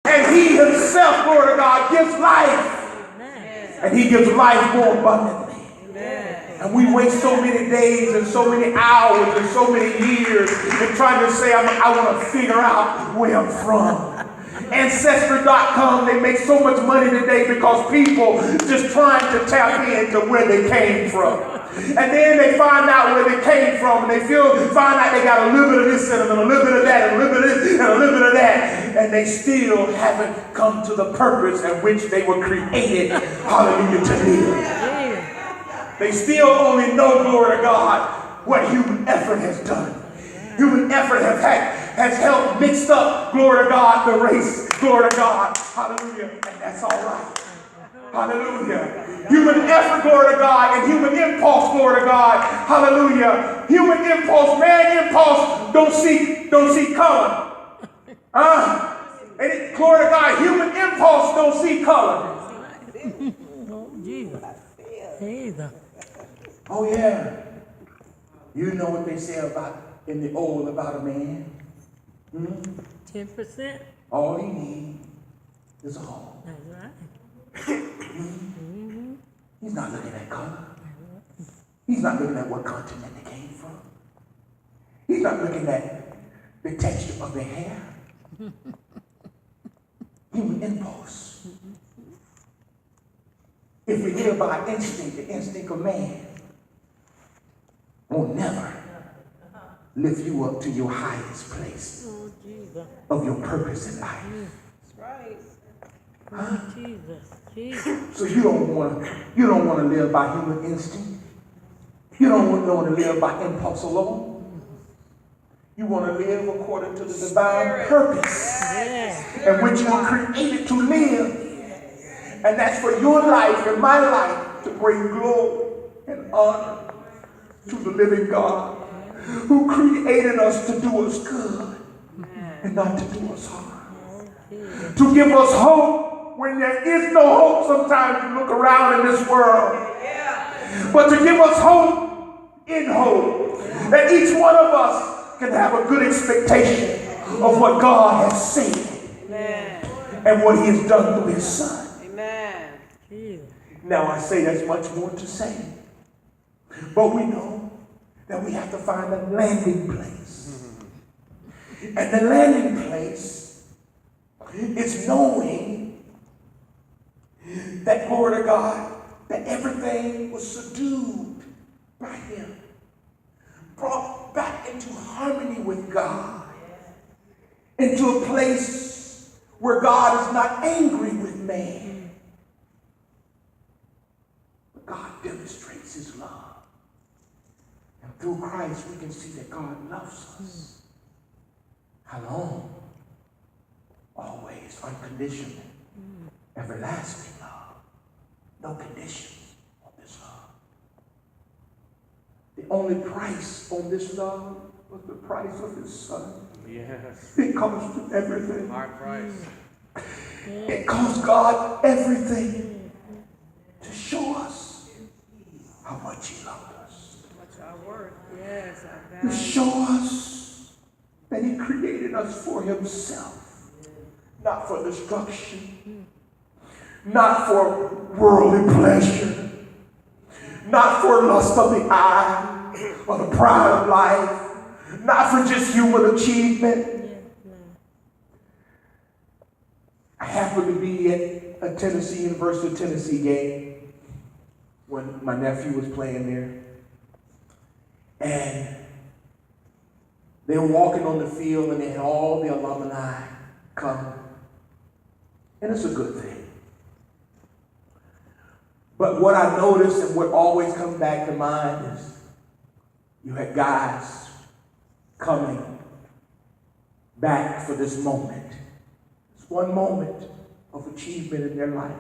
And he himself, glory to God, gives life. And he gives life more abundantly. And we waste so many days and so many hours and so many years in trying to say, I want to figure out where I'm from. Ancestry.com, they make so much money today because people just trying to tap into where they came from. And then they find out where they came from, and they find out they got a little bit of this in them, and a little bit of that, and a little bit of this, and a little bit of that. And they still haven't come to the purpose in which they were created, hallelujah, to live. They still only know, glory to God, what human effort has done. Human effort has helped mix up, glory to God, the race, glory to God, hallelujah, and that's all right. Hallelujah. Human effort, glory to God, and human impulse, glory to God, hallelujah. Human impulse, man impulse, don't see color. And glory to God, human impulse don't see color. Oh, Jesus. Jesus. Oh, yeah. You know what they say about in the old about a man? 10%. All he needs is a home. That's right. He's not looking at color. He's not looking at what continent they came from. He's not looking at the texture of their hair. Human impulse. If we live by instinct, the instinct of man will never lift you up to your highest place of your purpose in life. That's right. Huh? Jesus. So you don't want to live by human instinct. You don't want to live by impulse alone. You want to live according to the divine purpose in which you were created to live. And that's for your life and my life to bring glory and honor to the living God who created us to do us good and not to do us harm. To give us hope when there is no hope. Sometimes you look around in this world. But to give us hope in hope. That each one of us can have a good expectation of what God has said and what he has done through his son. Now I say there's much more to say. But we know that we have to find a landing place. And the landing place is knowing that, glory to God, that everything was subdued by him. Brought back into harmony with God. Into a place where God is not angry with man. But God demonstrates his love. And through Christ we can see that God loves us. How long? Always unconditional. Everlasting love. No conditions on this love. The only price on this love was the price of his son. Yes. It cost him everything. High price. It cost God everything to show us how much he loved us. What's our worth? Yes, our To value. show us that he created us for himself. Not for destruction. Not for worldly pleasure. Not for lust of the eye or the pride of life. Not for just human achievement. I happened to be at a University of Tennessee game when my nephew was playing there. And they were walking on the field and they had all the alumni come. And it's a good thing. But what I noticed and what always comes back to mind is you had guys coming back for this moment. It's one moment of achievement in their life.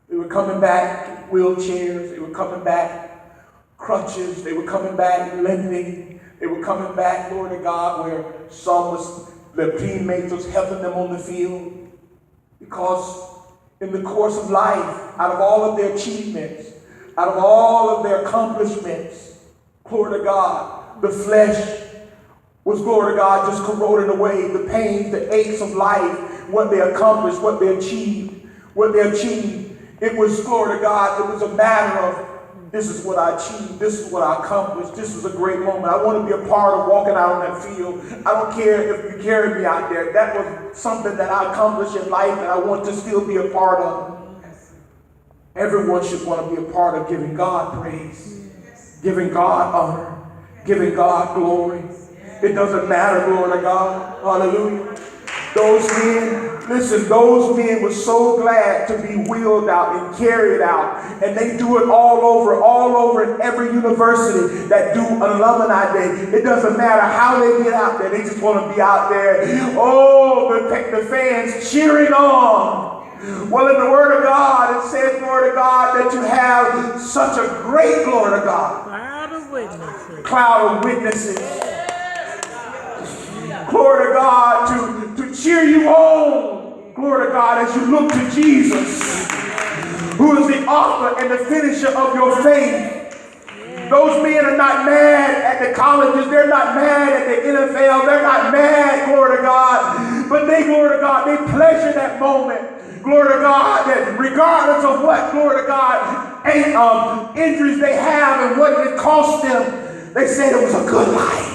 They were coming back in wheelchairs. They were coming back crutches. They were coming back limping. They were coming back, glory to God, where their teammates was helping them on the field. Because in the course of life, out of all of their achievements, out of all of their accomplishments, glory to God, the flesh was, glory to God, just corroding away. The pains, the aches of life what they accomplished, what they achieved. It was, glory to God, it was a matter of, this is what I achieved, this is what I accomplished, this was a great moment. I want to be a part of walking out on that field. I don't care if you carry me out there. That was something that I accomplished in life and I want to still be a part of. Everyone should want to be a part of giving God praise, giving God honor, giving God glory. It doesn't matter, glory to God. Hallelujah. Those men were so glad to be wheeled out and carried out. And they do it all over in every university that do an alumni day. It doesn't matter how they get out there. They just want to be out there. Oh, the fans cheering on. Well, in the Word of God, it says, glory to God, that you have such a great, glory to God, cloud of witnesses. Glory to God, to cheer you on, glory to God, as you look to Jesus, who is the author and the finisher of your faith. Those men are not mad at the colleges. They're not mad at the NFL. They're not mad, glory to God. But they, glory to God, they pleasure that moment. Glory to God, that regardless of what, glory to God, injuries they have and what it cost them, they said it was a good life.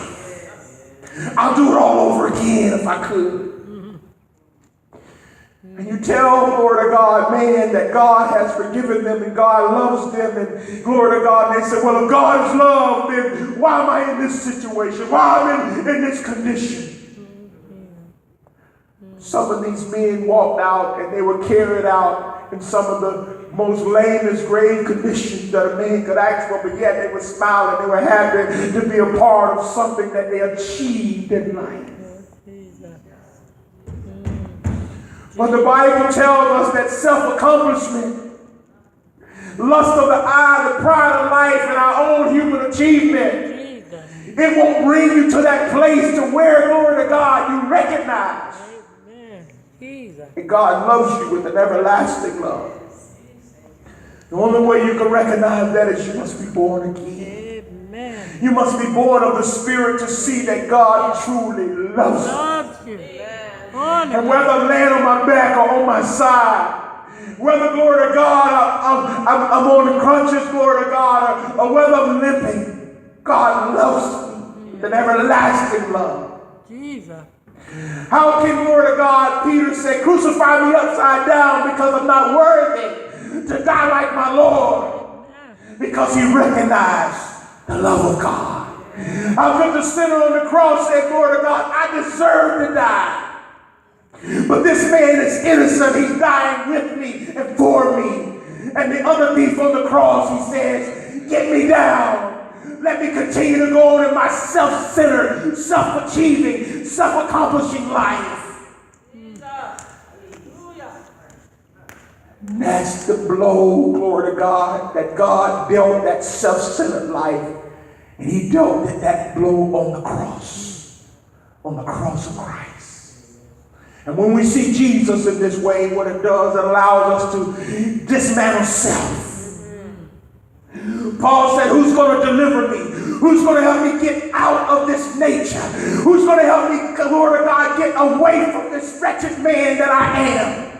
I'll do it all over again if I could. And you tell, glory to God, man, that God has forgiven them and God loves them, and glory to God, and they say, well, if God is love, then why am I in this situation? Why am I in this condition? Some of these men walked out and they were carried out in some of the most lamest grave conditions that a man could ask for, but yet they were smiling, they were happy to be a part of something that they achieved in life. But the Bible tells us that self-accomplishment, lust of the eye, the pride of life, and our own human achievement, it won't bring you to that place to where, glory to God, you recognize that God loves you with an everlasting love. The only way you can recognize that is you must be born again. Amen. You must be born of the Spirit to see that God truly loves you. And whether I'm laying on my back or on my side, whether, glory to God, I'm on the crutches, glory to God, or whether I'm limping, God loves me with an everlasting love. Jesus. How can, glory to God, Peter say, crucify me upside down because I'm not worthy to die like my Lord? Because he recognized the love of God. How could the sinner on the cross say, glory to God, I deserve to die? But this man is innocent. He's dying with me and for me. And the other thief on the cross, he says, get me down. Let me continue to go on in my self-centered, self-achieving, self-accomplishing life. And that's the blow, glory to God, that God dealt that self-centered life. And he dealt that blow on the cross of Christ. And when we see Jesus in this way, what it does, it allows us to dismantle self. Paul said, who's going to deliver me? Who's going to help me get out of this nature? Who's going to help me, Lord God, get away from this wretched man that I am?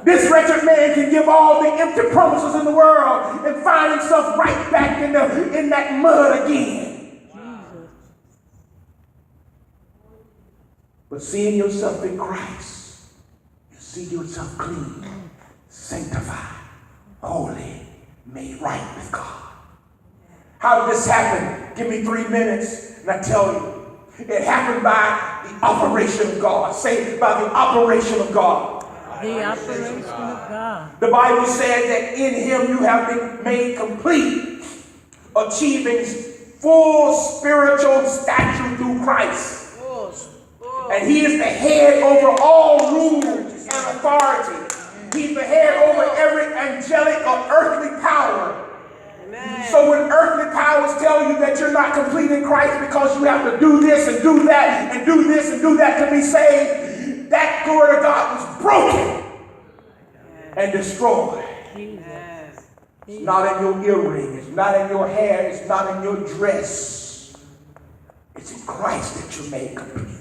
This wretched man can give all the empty promises in the world and find himself right back in that mud again. But seeing yourself in Christ, you see yourself clean, sanctified, holy, made right with God. How did this happen? Give me 3 minutes and I tell you. It happened by the operation of God. Say, by the operation of God. The operation of God. The Bible says that in him you have been made complete, achieving full spiritual stature through Christ. And he is the head over all rule and authority. He's the head over every angelic or earthly power. Amen. So when earthly powers tell you that you're not complete in Christ because you have to do this and do that and do this and do that to be saved, that, glory to God, was broken and destroyed. It's not in your earring. It's not in your hair. It's not in your dress. It's in Christ that you're made complete.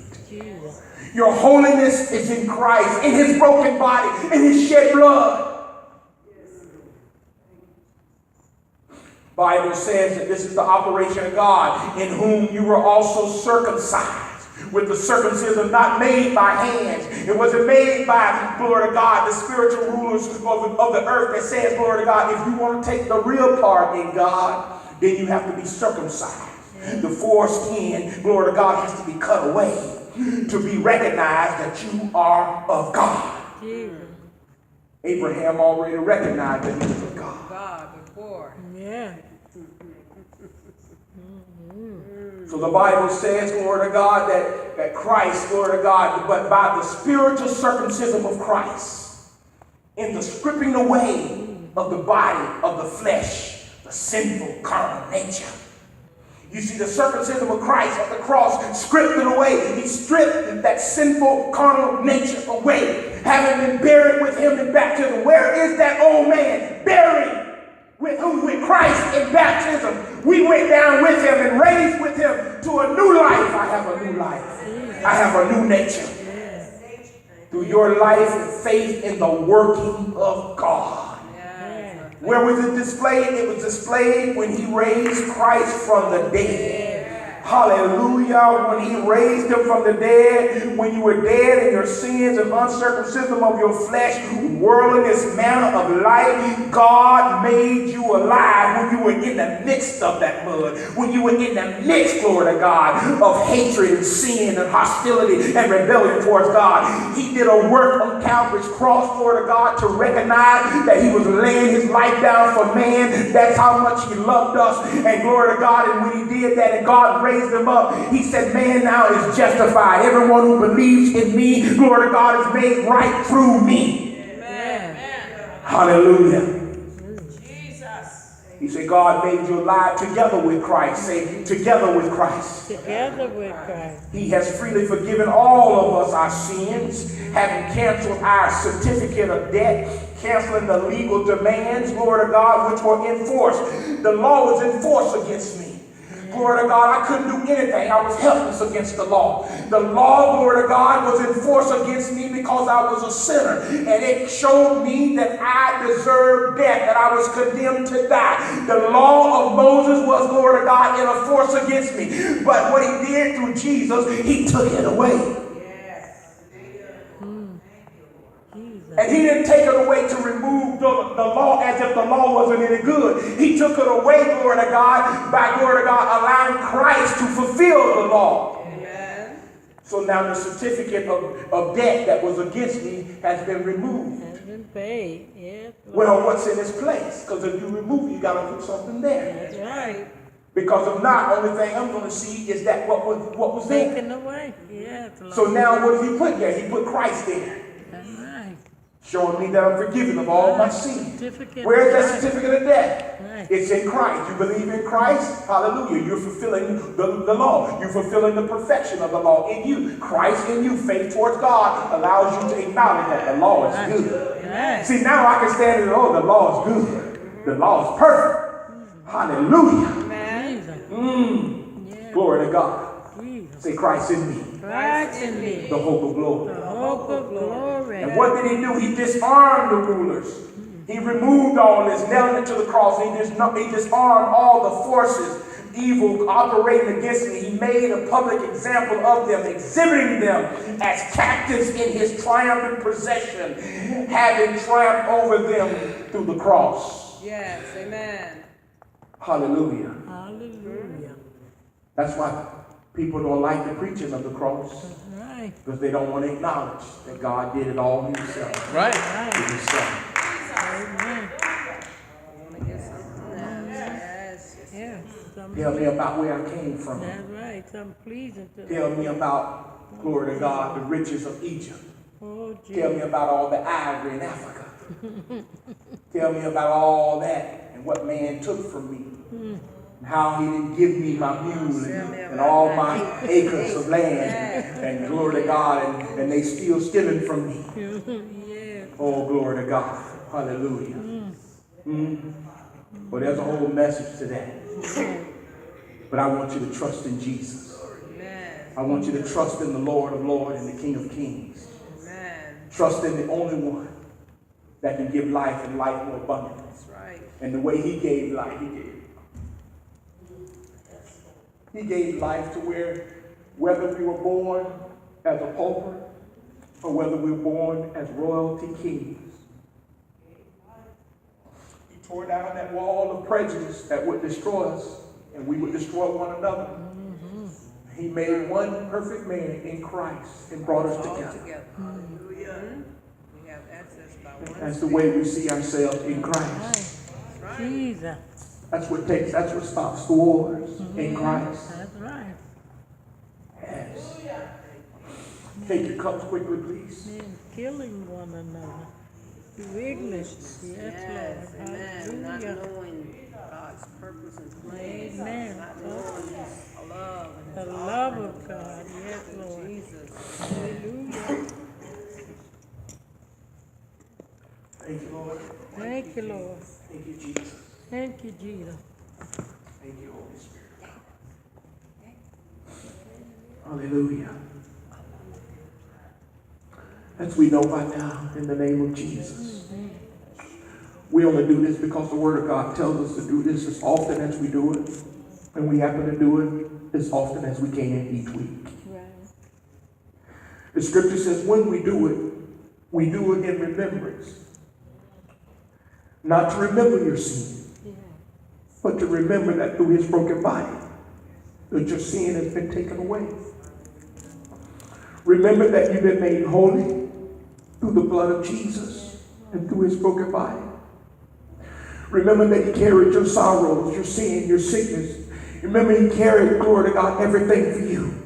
Jesus. Your holiness is in Christ, in his broken body, in his shed blood. Bible says that this is the operation of God, in whom you were also circumcised with the circumcision not made by hands. It wasn't made by, glory to God, the spiritual rulers of the earth that says, glory to God, if you want to take the real part in God, then you have to be circumcised. The foreskin, glory to God, has to be cut away to be recognized that you are of God. Abraham already recognized that he was of God. God before. Yeah. So the Bible says, glory to God, that Christ, glory to God, but by the spiritual circumcision of Christ, in the stripping away of the body, of the flesh, the sinful carnal nature. You see, the circumcision of Christ at the cross stripped it away. He stripped that sinful carnal nature away, having been buried with him in baptism. Where is that old man? Buried. With who? With Christ in baptism. We went down with him and raised with him to a new life. I have a new life. I have a new nature. Through your life and faith in the working of God. Where was it displayed? It was displayed when he raised Christ from the dead. Hallelujah. When he raised him from the dead, when you were dead in your sins and uncircumcision of your flesh, worldliness manner of life, God made you alive when you were in the midst of that mud. When you were in the midst, glory to God, of hatred and sin and hostility and rebellion towards God. He did a work on Calvary's cross, glory to God, to recognize that he was laying his life down for man. That's how much he loved us. And glory to God, and when he did that and God raised him up, he said, man now is justified. Everyone who believes in me, glory to God, is made right through me. Amen. Hallelujah. Jesus. He said, God made you alive together with Christ. Say, together with Christ. Together with Christ. He has freely forgiven all of us our sins, having canceled our certificate of debt, canceling the legal demands, glory to God, which were enforced. The law was enforced against me. Glory to God, I couldn't do anything. I was helpless against the law. The law, glory to God, was enforced against me because I was a sinner. And it showed me that I deserved death, that I was condemned to die. The law of Moses was, glory to God, in a force against me. But what he did through Jesus, he took it away. And he didn't take it away to remove the law as if the law wasn't any good. He took it away, glory to God, by, glory to God, allowing Christ to fulfill the law. Amen. So now the certificate of debt that was against me has been removed. Has been paid. Yes. Well, what's in its place? Because if you remove it, you got to put something there. That's right. Because if not, only thing I'm going to see is that what was there. Taken away. Yes. So now what did he put there? He put Christ there. Showing me that I'm forgiven of all my sins. Where is that certificate of debt? Right. It's in Christ. You believe in Christ? Hallelujah. You're fulfilling the law. You're fulfilling the perfection of the law in you. Christ in you, faith towards God, allows you to acknowledge that the law is good. Right. See, now I can stand and oh, the law is good. The law is perfect. Hallelujah. Yeah. Glory to God. Say Christ in me. Christ in me. The hope of glory. The hope of glory. And what did he do? He disarmed the rulers. He removed all this, nailed it to the cross. He disarmed all the forces, evil operating against me. He made a public example of them, exhibiting them as captives in his triumphant procession, having triumphed over them through the cross. Yes, amen. Hallelujah. Hallelujah. That's why people don't like the preaching of the cross. Right. Because they don't want to acknowledge that God did it all himself. Right. With himself. Amen. Yes. Tell me about where I came from. That's right. Something pleasing to Tell me about, glory to God, the riches of Egypt. Oh, Tell me about all the ivory in Africa. Tell me about all that and what man took from me. And how he didn't give me my mule and all my acres of land. And glory to God, and they still stealing from me. Yes. Oh, glory to God. Hallelujah. Well, there's a whole message to that. But I want you to trust in Jesus. I want you to trust in the Lord of Lords and the King of Kings. Amen. Trust in the only one that can give life and life more abundantly. That's right. And the way he gave life, he gave life to whether we were born as a pauper or whether we were born as royalty kings. He tore down that wall of prejudice that would destroy us, and we would destroy one another. He made one perfect man in Christ and brought us together. Hallelujah. We have access by one. That's the way we see ourselves in Christ. That's right. Jesus. That's what stops the wars in Christ. That's right. Yes. Take your cups quickly, please. Men killing one another. Through ignorance. Yes, Lord. Amen. Not Hallelujah. knowing God's purpose and plan. Amen. Not knowing His love and The His love offering. of God. Yes, Lord. Jesus. Hallelujah. Thank you, Lord. Thank you, Lord. Thank you, Jesus. Thank you, Jesus. Thank you, Holy Spirit. Hallelujah. As we know by now, in the name of Jesus, we only do this because the Word of God tells us to do this as often as we do it. And we happen to do it as often as we can each week. Right. The scripture says when we do it in remembrance. Not to remember your sin, Yeah. but to remember that through his broken body, that your sin has been taken away. Remember that you've been made holy through the blood of Jesus and through his broken body. Remember that he carried your sorrows, your sin, your sickness. Remember he carried, glory to God, everything for you.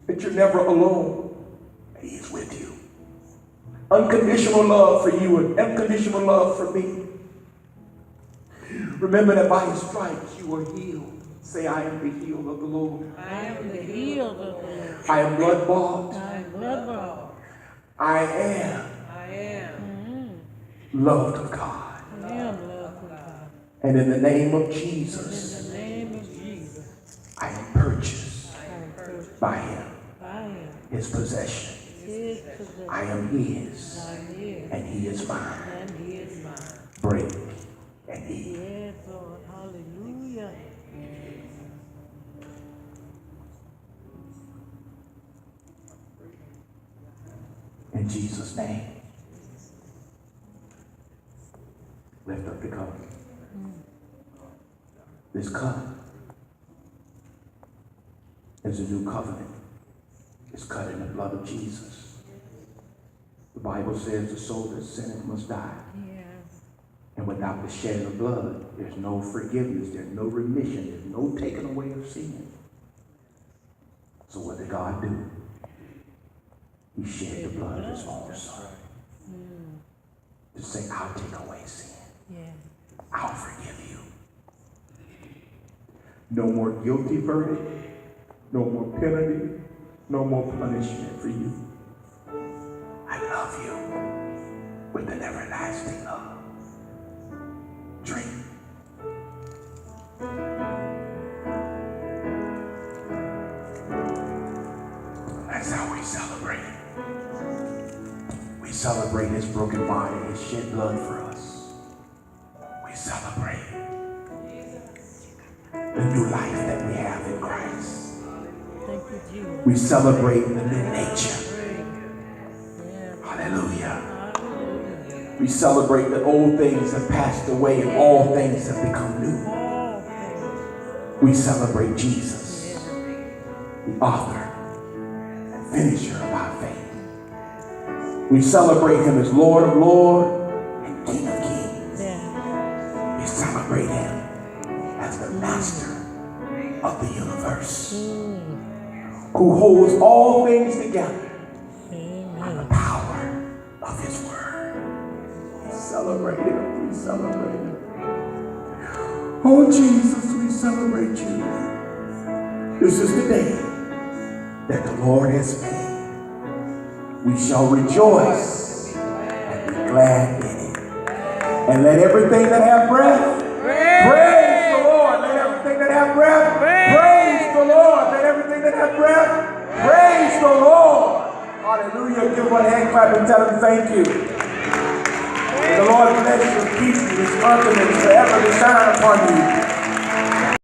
That you're never alone. He is with you. Unconditional love for you and unconditional love for me. Remember that by his stripes you are healed. Say, I am the healed of the Lord. I am the healed of the Lord. I am blood bought. I am blood bought. I am loved of God. I am loved of God. And in the name of In Jesus, the name of Jesus, I am purchased I am purchased by him, by him. his possession. His possession. I am his, I am his. and he is mine. And he is mine. Break and eat. Yes, Lord. Hallelujah. In Jesus' name. Lift up the cup. This cup is a new covenant. It's cut in the blood of Jesus. The Bible says the soul that sinneth must die. Yeah. And without the shedding of blood, there's no forgiveness, there's no remission, there's no taking away of sin. So what did God do? He shed the blood of his own son. To say, I'll take away sin. Yeah. I'll forgive you. No more guilty verdict, no more penalty, no more punishment for you. I love you with an everlasting love. Drink. That's how we celebrate. We celebrate his broken body, his shed blood for us. We celebrate the new life that we have in Christ. Thank you, Jesus. We celebrate the new nature. Yeah. Hallelujah. Hallelujah. We celebrate that old things have passed away and all things have become new. All things. We celebrate Jesus, the author and finisher of our faith. We celebrate him as Lord of Lords and King of Kings. Yeah. We celebrate him as the master of the universe, who holds all things together by the power of his word. We celebrate him. We celebrate him. Oh, Jesus, we celebrate you. This is the day that the Lord has made. We shall rejoice and be glad in it. And let everything that have breath, praise the Lord. Let everything that have breath, praise the Lord. Let everything that have breath, Praise the Lord. Hallelujah. Give one hand clap and tell him thank you. May the Lord bless you and keep you. His countenance forever to shine upon you.